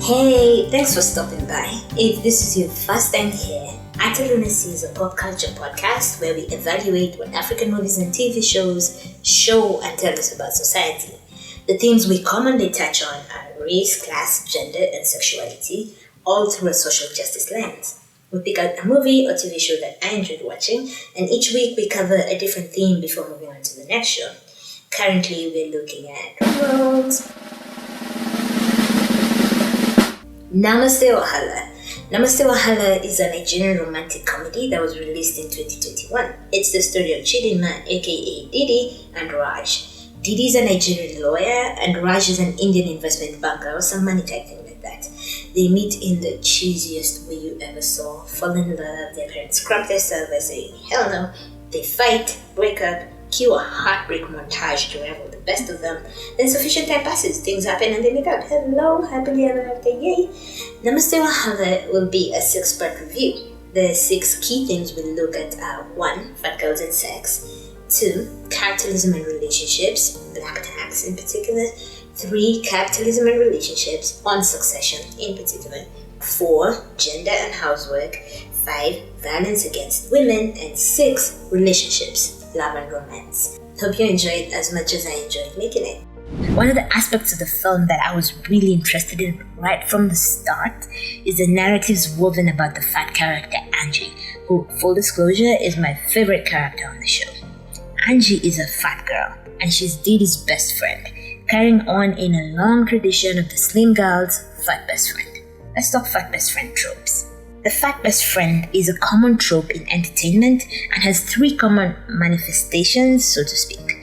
Hey, thanks for stopping by. If this is your first time here, Actor Lunacy is a pop culture podcast where we evaluate what African movies and TV shows show and tell us about society. The themes we commonly touch on are race, class, gender, and sexuality, all through a social justice lens. We pick out a movie or TV show that I enjoyed watching, and each week we cover a different theme before moving on to the next show. Currently, we're looking at roles. Namaste Wahala. Namaste Wahala is a Nigerian romantic comedy that was released in 2021. It's the story of Chidinma, aka Didi, and Raj. Didi is a Nigerian lawyer, and Raj is an Indian investment banker or some money type thing like that. They meet in the cheesiest way you ever saw, fall in love, their parents crump their stuff by saying hell no, they fight, break up, cue a heartbreak montage to rival the best of them. Then sufficient time passes, things happen and they make up. Hello, happily ever after, yay! Namaste Wahala will be a 6-part review. The 6 key themes we'll look at are 1. Fat girls and sex, 2. Capitalism and relationships, black tax in particular, 3. Capitalism and relationships, on succession in particular, 4. Gender and housework, 5. Violence against women, and 6. Relationships, love and romance. Hope you enjoyed as much as I enjoyed making it. One of the aspects of the film that I was really interested in right from the start is the narratives woven about the fat character Angie, who, full disclosure, is my favorite character on the show. Angie is a fat girl, and she's Didi's best friend, carrying on in a long tradition of the slim girl's fat best friend. Let's talk fat best friend tropes. The fat best friend is a common trope in entertainment and has 3 common manifestations, so to speak.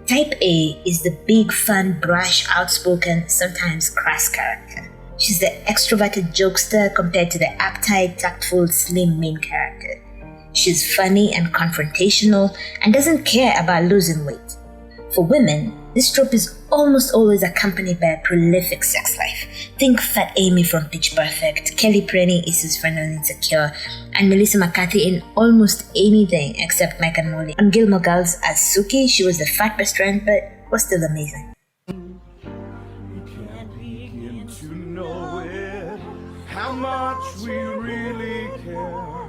Type A is the big, fun, brash, outspoken, sometimes crass character. She's the extroverted jokester compared to the uptight, tactful, slim main character. She's funny and confrontational and doesn't care about losing weight. For women, this trope is almost always accompanied by a prolific sex life. Think Fat Amy from Pitch Perfect, Kelly Prenny is his friend on Insecure, and Melissa McCarthy in almost anything except Mike and Molly. On Gilmore Girls as Suki, she was the fat best friend, but was still amazing. You can't begin to know it, how much we really care.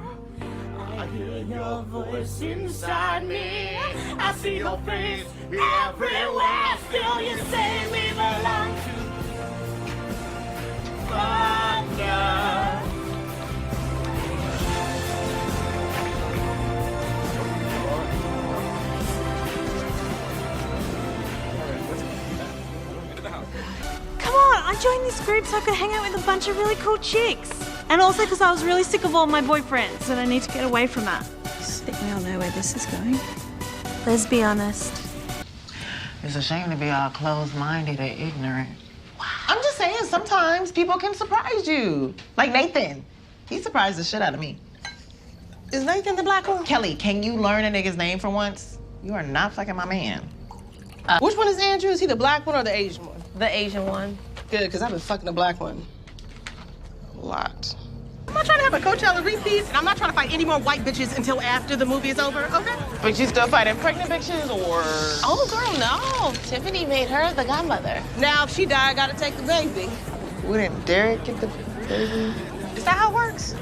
I hear your voice inside me, I see your face everywhere. Still you say we belong to thunder. Come on, I joined this group so I could hang out with a bunch of really cool chicks. And also because I was really sick of all my boyfriends and I need to get away from that. I think we all know where this is going. Let's be honest. It's a shame to be all closed-minded and ignorant. I'm just saying, sometimes people can surprise you. Like Nathan. He surprised the shit out of me. Is Nathan the black one? Kelly, can you learn a nigga's name for once? You are not fucking my man. Which one is Andrew? Is he the black one or the Asian one? The Asian one. Good, because I've been fucking the black one a lot. I'm not trying to have a Coachella repeat, and I'm not trying to fight any more white bitches until after the movie is over, okay? But you still fighting pregnant bitches, or? Oh, girl, no. Tiffany made her the godmother. Now, if she died, I gotta take the baby. Wouldn't Derek get the baby? Is that how it works?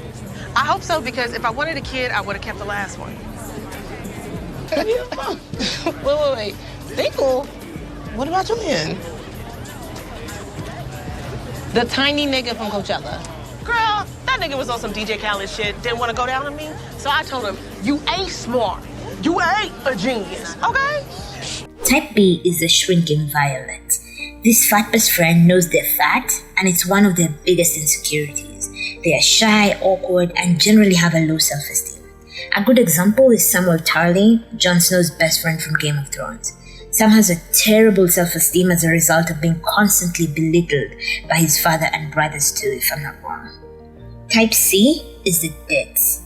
I hope so, because if I wanted a kid, I would have kept the last one. wait. Fickle? What about Julian? The tiny nigga from Coachella. Girl, that nigga was on some DJ Khaled shit, didn't want to go down on me, so I told him, you ain't smart. You ain't a genius, okay? Type B is the shrinking violet. This fat best friend knows they're fat, and it's one of their biggest insecurities. They are shy, awkward, and generally have a low self-esteem. A good example is Samuel Tarly, Jon Snow's best friend from Game of Thrones. Sam has a terrible self-esteem as a result of being constantly belittled by his father and brothers too, if I'm not wrong. Type C is the Deads.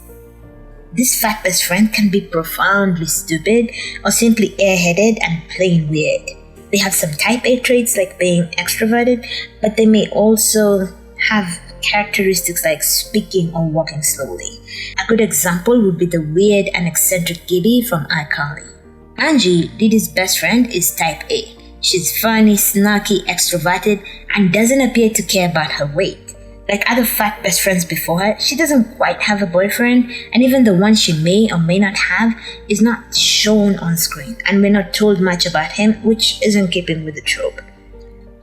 This fat best friend can be profoundly stupid or simply airheaded and plain weird. They have some type A traits like being extroverted, but they may also have characteristics like speaking or walking slowly. A good example would be the weird and eccentric Gibby from iCarly. Angie, Didi's best friend, is type A. She's funny, snarky, extroverted, and doesn't appear to care about her weight. Like other fat best friends before her, she doesn't quite have a boyfriend, and even the one she may or may not have is not shown on screen, and we're not told much about him, which isn't keeping with the trope.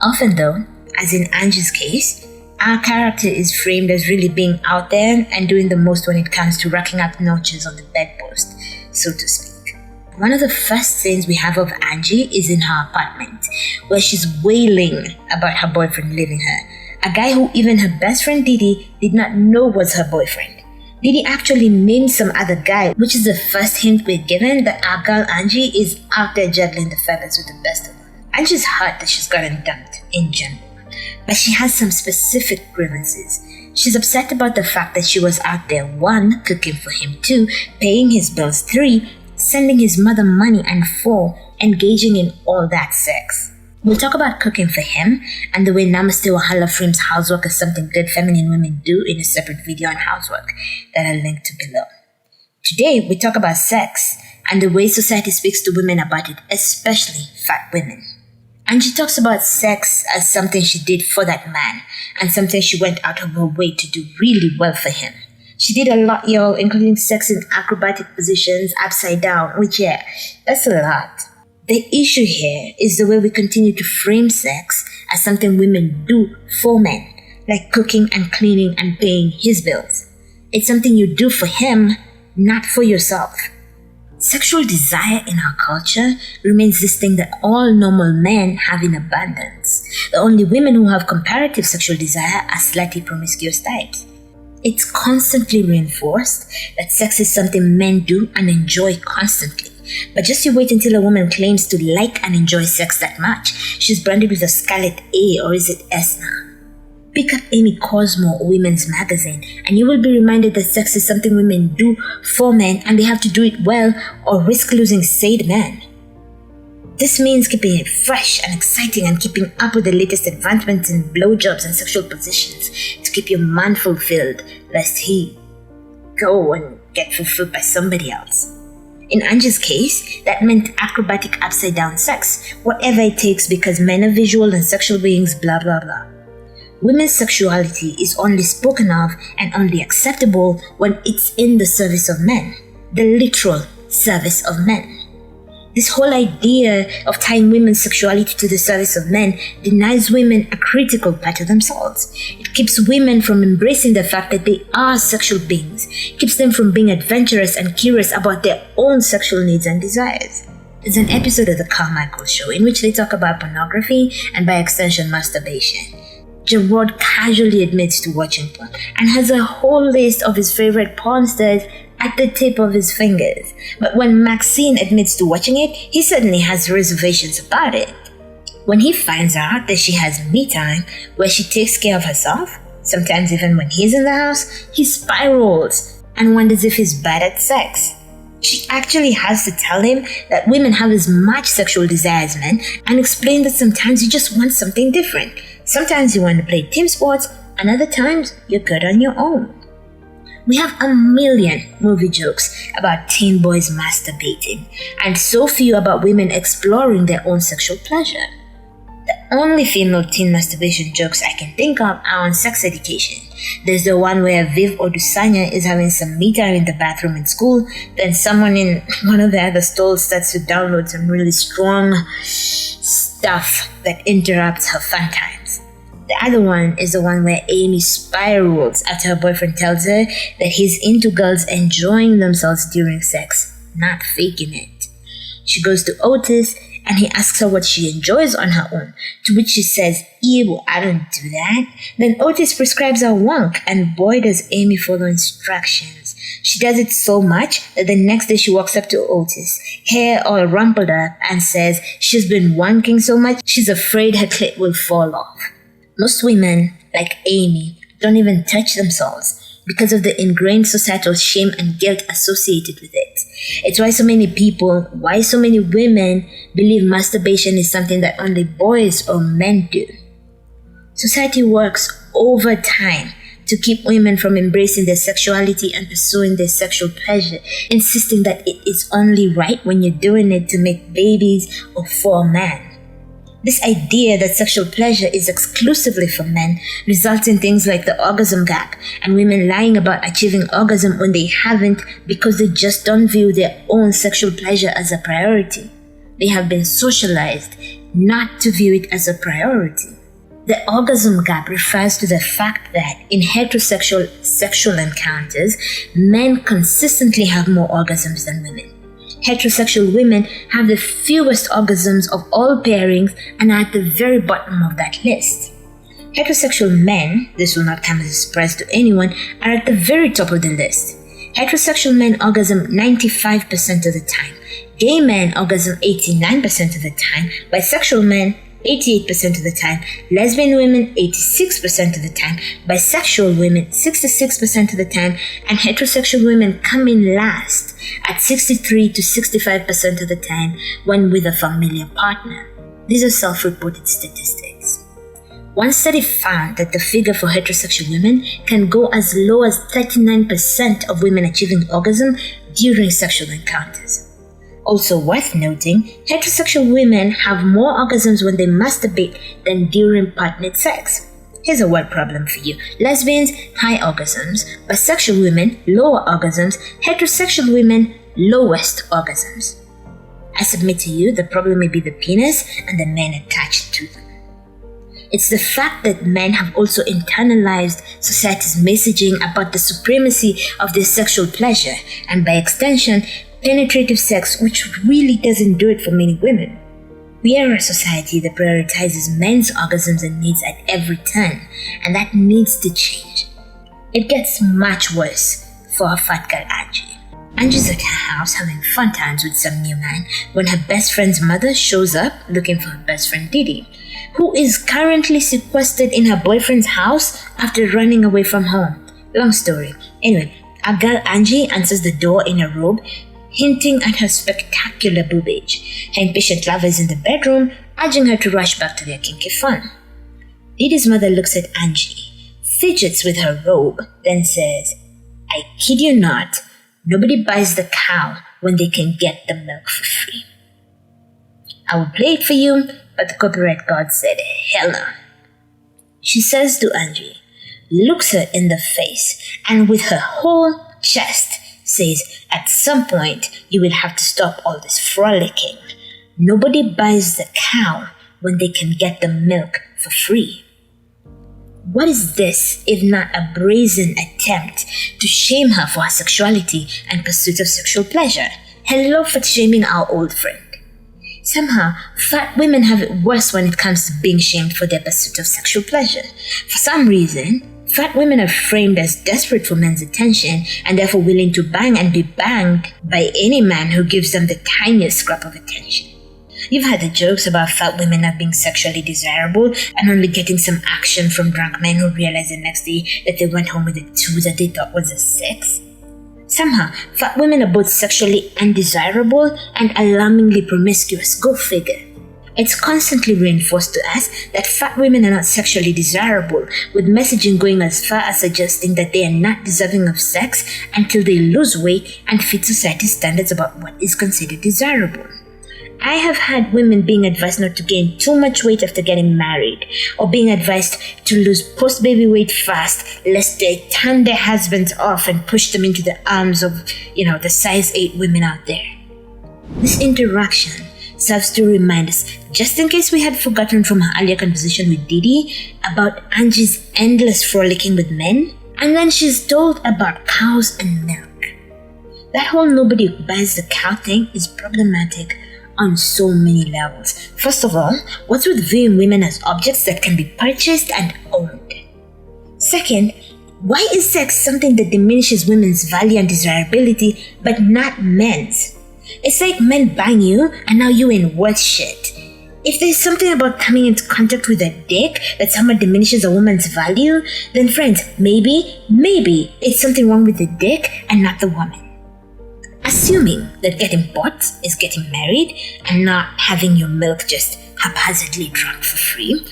Often though, as in Angie's case, our character is framed as really being out there and doing the most when it comes to racking up notches on the bedpost, so to speak. One of the first scenes we have of Angie is in her apartment, where she's wailing about her boyfriend leaving her. A guy who even her best friend Didi did not know was her boyfriend. Didi actually named some other guy, which is the first hint we're given that our girl Angie is out there juggling the feathers with the best of them. Angie's hurt that she's gotten dumped in general, but she has some specific grievances. She's upset about the fact that she was out there 1, cooking for him, 2, paying his bills, 3, sending his mother money, and 4, engaging in all that sex. We'll talk about cooking for him and the way Namaste Wahala frames housework as something good feminine women do in a separate video on housework that I'll link to below. Today, we talk about sex and the way society speaks to women about it, especially fat women. Angie talks about sex as something she did for that man and something she went out of her way to do really well for him. She did a lot, y'all, including sex in acrobatic positions, upside down, which, yeah, that's a lot. The issue here is the way we continue to frame sex as something women do for men, like cooking and cleaning and paying his bills. It's something you do for him, not for yourself. Sexual desire in our culture remains this thing that all normal men have in abundance. The only women who have comparative sexual desire are slightly promiscuous types. It's constantly reinforced that sex is something men do and enjoy constantly. But just you wait until a woman claims to like and enjoy sex that much, she's branded with a scarlet A, or is it S now? Pick up Amy Cosmo or Women's Magazine and you will be reminded that sex is something women do for men and they have to do it well or risk losing said men. This means keeping it fresh and exciting and keeping up with the latest advancements in blowjobs and sexual positions to keep your man fulfilled, lest he go and get fulfilled by somebody else. In Angie's case, that meant acrobatic upside down sex, whatever it takes because men are visual and sexual beings, blah blah blah. Women's sexuality is only spoken of and only acceptable when it's in the service of men, the literal service of men. This whole idea of tying women's sexuality to the service of men denies women a critical part of themselves. It keeps women from embracing the fact that they are sexual beings, keeps them from being adventurous and curious about their own sexual needs and desires. There's an episode of The Carmichael Show in which they talk about pornography and by extension masturbation. Gerard casually admits to watching porn and has a whole list of his favorite porn stars at the tip of his fingers. But when Maxine admits to watching it, he suddenly has reservations about it. When he finds out that she has me time where she takes care of herself, sometimes even when he's in the house, he spirals and wonders if he's bad at sex. She actually has to tell him that women have as much sexual desire as men and explain that sometimes you just want something different. Sometimes you want to play team sports, and other times you're good on your own. We have a million movie jokes about teen boys masturbating, and so few about women exploring their own sexual pleasure. The only female teen masturbation jokes I can think of are on sex education. There's the one where Viv Odusanya is having some me time in the bathroom in school, then someone in one of the other stalls starts to download some really strong stuff that interrupts her fun times. The other one is the one where Amy spirals after her boyfriend tells her that he's into girls enjoying themselves during sex, not faking it. She goes to Otis and he asks her what she enjoys on her own, to which she says, "Ew, I don't do that." Then Otis prescribes her wonk, and boy does Amy follow instructions. She does it so much that the next day she walks up to Otis, hair all rumpled up, and says she's been wonking so much she's afraid her clit will fall off. Most women, like Amy, don't even touch themselves because of the ingrained societal shame and guilt associated with it. It's why so many women believe masturbation is something that only boys or men do. Society works overtime to keep women from embracing their sexuality and pursuing their sexual pleasure, insisting that it is only right when you're doing it to make babies or for a man. This idea that sexual pleasure is exclusively for men results in things like the orgasm gap and women lying about achieving orgasm when they haven't because they just don't view their own sexual pleasure as a priority. They have been socialized not to view it as a priority. The orgasm gap refers to the fact that in heterosexual sexual encounters, men consistently have more orgasms than women. Heterosexual women have the fewest orgasms of all pairings and are at the very bottom of that list. Heterosexual men, this will not come as a surprise to anyone, are at the very top of the list. Heterosexual men orgasm 95% of the time. Gay men orgasm 89% of the time. Bisexual men 88% of the time, lesbian women 86% of the time, bisexual women 66% of the time, and heterosexual women come in last at 63 to 65% of the time when with a familiar partner. These are self-reported statistics. One study found that the figure for heterosexual women can go as low as 39% of women achieving orgasm during sexual encounters. Also worth noting, heterosexual women have more orgasms when they masturbate than during partnered sex. Here's a word problem for you. Lesbians, high orgasms. Bisexual women, lower orgasms. Heterosexual women, lowest orgasms. I submit to you the problem may be the penis and the men attached to them. It's the fact that men have also internalized society's messaging about the supremacy of their sexual pleasure and by extension, penetrative sex, which really doesn't do it for many women. We are a society that prioritizes men's orgasms and needs at every turn, and that needs to change. It gets much worse for our fat girl Angie. Angie's at her house having fun times with some new man when her best friend's mother shows up looking for her best friend Didi, who is currently sequestered in her boyfriend's house after running away from home. Long story. Anyway, our girl Angie answers the door in a robe, hinting at her spectacular boobage. Her impatient lover is in the bedroom, urging her to rush back to their kinky fun. Didi's mother looks at Angie, fidgets with her robe, then says, "I kid you not, nobody buys the cow when they can get the milk for free. I will play it for you, but the copyright god said, hell no." She says to Angie, looks her in the face, and with her whole chest says, "At some point, you will have to stop all this frolicking. Nobody buys the cow when they can get the milk for free." What is this if not a brazen attempt to shame her for her sexuality and pursuit of sexual pleasure? Hello for shaming our old friend. Somehow, fat women have it worse when it comes to being shamed for their pursuit of sexual pleasure. For some reason, fat women are framed as desperate for men's attention and therefore willing to bang and be banged by any man who gives them the tiniest scrap of attention. You've heard the jokes about fat women not being sexually desirable and only getting some action from drunk men who realize the next day that they went home with a 2 that they thought was a 6. Somehow, fat women are both sexually undesirable and alarmingly promiscuous. Go figure. It's constantly reinforced to us that fat women are not sexually desirable, with messaging going as far as suggesting that they are not deserving of sex until they lose weight and fit society's standards about what is considered desirable. I have had women being advised not to gain too much weight after getting married, or being advised to lose post-baby weight fast lest they turn their husbands off and push them into the arms of, the size 8 women out there. This interaction serves to remind us, just in case we had forgotten from her earlier conversation with Didi about Angie's endless frolicking with men, and then she's told about cows and milk. That whole nobody buys the cow thing is problematic on so many levels. First of all, what's with viewing women as objects that can be purchased and owned? Second, why is sex something that diminishes women's value and desirability but not men's? It's like men bang you and now you ain't worth shit. If there's something about coming into contact with a dick that somehow diminishes a woman's value, then friends, maybe it's something wrong with the dick and not the woman. Assuming that getting bought is getting married and not having your milk just haphazardly drunk for free,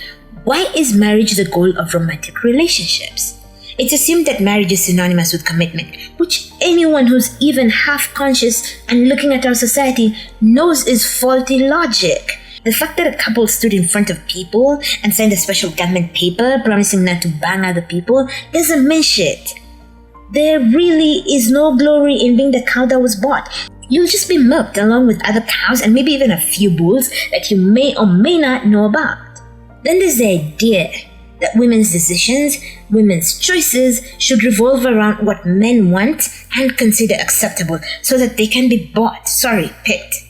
why is marriage the goal of romantic relationships? It's assumed that marriage is synonymous with commitment, which anyone who's even half conscious and looking at our society knows is faulty logic. The fact that a couple stood in front of people and signed a special government paper promising not to bang other people doesn't mean shit. There really is no glory in being the cow that was bought. You'll just be milked along with other cows and maybe even a few bulls that you may or may not know about. Then there's the idea that women's decisions, women's choices should revolve around what men want and consider acceptable so that they can be picked.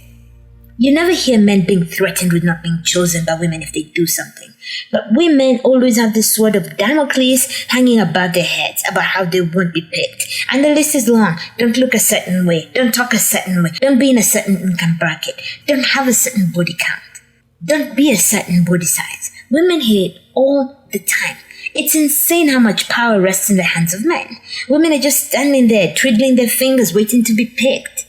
You never hear men being threatened with not being chosen by women if they do something. But women always have this sword of Damocles hanging above their heads about how they won't be picked. And the list is long. Don't look a certain way. Don't talk a certain way. Don't be in a certain income bracket. Don't have a certain body count. Don't be a certain body size. Women hear it all the time. It's insane how much power rests in the hands of men. Women are just standing there, twiddling their fingers, waiting to be picked.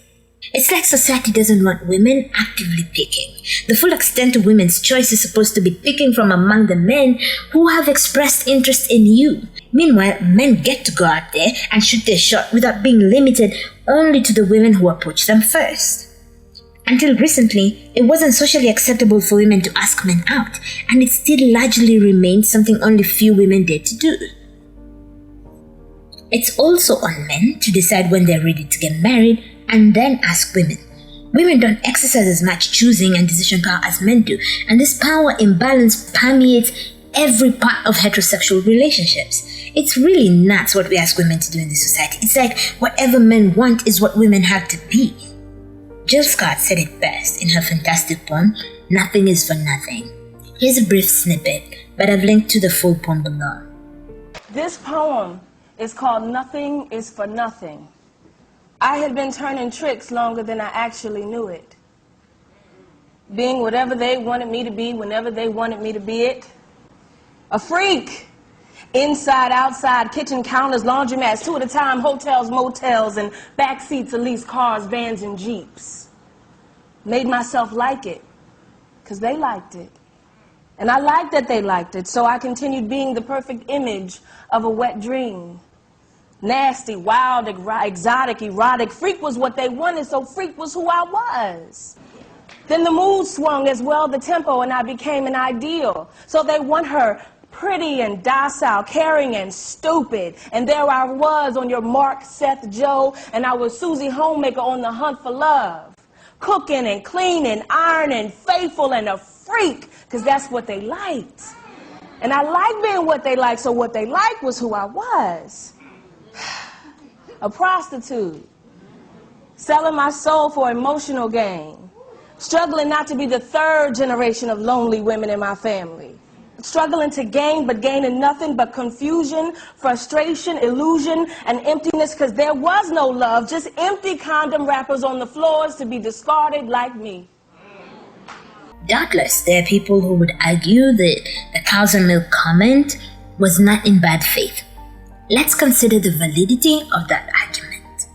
It's like society doesn't want women actively picking. The full extent of women's choice is supposed to be picking from among the men who have expressed interest in you. Meanwhile, men get to go out there and shoot their shot without being limited only to the women who approach them first. Until recently, it wasn't socially acceptable for women to ask men out, and it still largely remains something only few women dare to do. It's also on men to decide when they're ready to get married and then ask women. Women don't exercise as much choosing and decision power as men do, and this power imbalance permeates every part of heterosexual relationships. It's really nuts what we ask women to do in this society. It's like whatever men want is what women have to be. Jill Scott said it best in her fantastic poem, Nothing is for Nothing. Here's a brief snippet, but I've linked to the full poem below. This poem is called Nothing is for Nothing. I had been turning tricks longer than I actually knew it. Being whatever they wanted me to be, whenever they wanted me to be it. A freak. Inside, outside, kitchen counters, laundromats, 2 at a time, hotels, motels, and back seats of leased cars, vans, and Jeeps. Made myself like it, because they liked it. And I liked that they liked it, so I continued being the perfect image of a wet dream. Nasty, wild, exotic, erotic. Freak was what they wanted, so freak was who I was. Then the mood swung as well, the tempo, and I became an ideal. So they want her pretty and docile, caring and stupid. And there I was on your Mark, Seth, Joe, and I was Susie Homemaker on the hunt for love. Cooking and cleaning, ironing, faithful and a freak, because that's what they liked. And I liked being what they liked, so what they liked was who I was. A prostitute, selling my soul for emotional gain, struggling not to be the 3rd generation of lonely women in my family, struggling to gain but gaining nothing but confusion, frustration, illusion, and emptiness, because there was no love, just empty condom wrappers on the floors to be discarded like me. Doubtless, there are people who would argue that the cows and milk comment was not in bad faith. Let's consider the validity of that argument.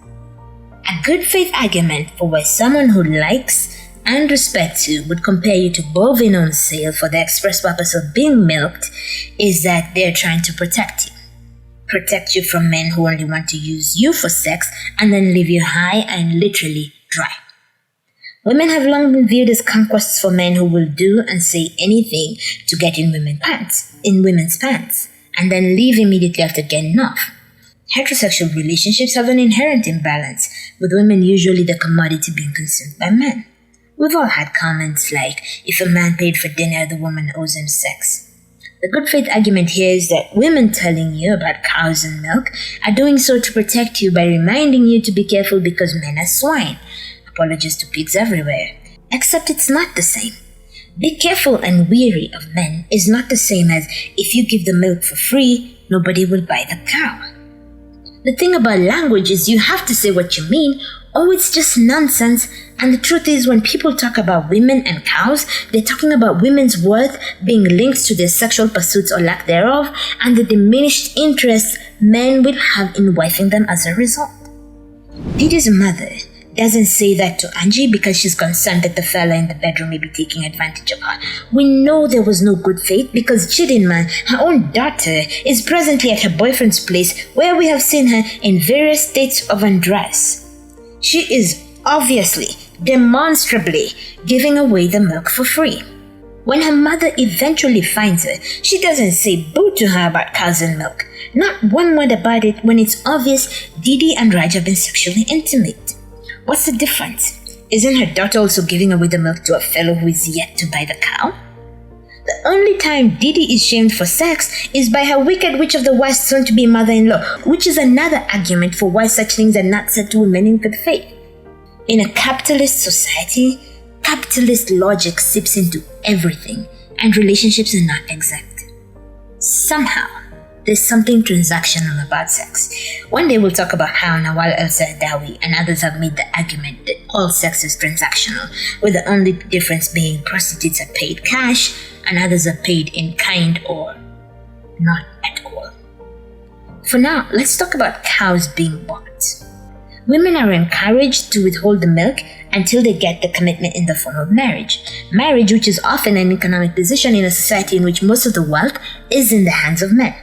A good faith argument for why someone who likes and respects you would compare you to bovine on sale for the express purpose of being milked is that they're trying to protect you. Protect you from men who only want to use you for sex and then leave you high and literally dry. Women have long been viewed as conquests for men who will do and say anything to get in women's pants, and then leave immediately after getting off. Heterosexual relationships have an inherent imbalance, with women usually the commodity being consumed by men. We've all had comments like, if a man paid for dinner, the woman owes him sex. The good faith argument here is that women telling you about cows and milk are doing so to protect you by reminding you to be careful because men are swine. Apologies to pigs everywhere. Except it's not the same. Be careful and weary of men is not the same as if you give the milk for free, nobody will buy the cow. The thing about language is you have to say what you mean, or it's just nonsense. And the truth is, when people talk about women and cows, they're talking about women's worth being linked to their sexual pursuits or lack thereof, and the diminished interest men will have in wifing them as a result. Didi's mother doesn't say that to Angie because she's concerned that the fella in the bedroom may be taking advantage of her. We know there was no good faith because Chidinma, her own daughter, is presently at her boyfriend's place where we have seen her in various states of undress. She is obviously, demonstrably giving away the milk for free. When her mother eventually finds her, she doesn't say boo to her about cows and milk. Not one word about it when it's obvious Didi and Raj have been sexually intimate. What's the difference? Isn't her daughter also giving away the milk to a fellow who is yet to buy the cow? The only time Didi is shamed for sex is by her wicked witch of the west soon-to-be mother-in-law, which is another argument for why such things are not said to women in good faith. In a capitalist society, capitalist logic seeps into everything, and relationships are not exact. Somehow, there's something transactional about sex. One day we'll talk about how Nawal El-Zardawi and others have made the argument that all sex is transactional, with the only difference being prostitutes are paid cash and others are paid in kind or not at all. For now, let's talk about cows being bought. Women are encouraged to withhold the milk until they get the commitment in the form of marriage. Marriage, which is often an economic decision in a society in which most of the wealth is in the hands of men.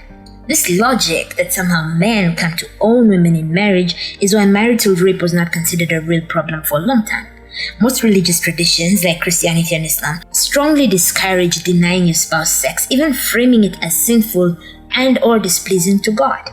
This logic that somehow men come to own women in marriage is why marital rape was not considered a real problem for a long time. Most religious traditions, like Christianity and Islam, strongly discourage denying your spouse sex, even framing it as sinful and or displeasing to God.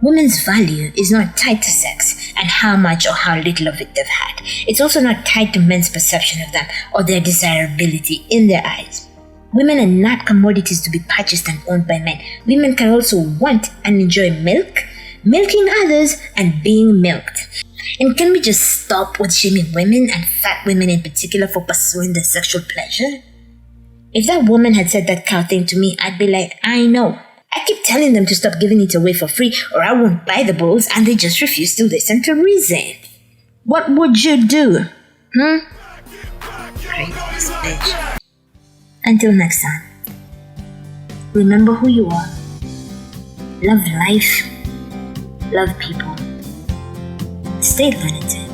Women's value is not tied to sex and how much or how little of it they've had. It's also not tied to men's perception of them or their desirability in their eyes. Women are not commodities to be purchased and owned by men. Women can also want and enjoy milk, milking others, and being milked. And can we just stop with shaming women and fat women in particular for pursuing their sexual pleasure? If that woman had said that cow thing to me, I'd be like, I know. I keep telling them to stop giving it away for free or I won't buy the bulls, and they just refuse to listen to reason. What would you do? Crazy bitch. Until next time, remember who you are. Love life. Love people. Stay lunatic.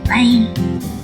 Bye.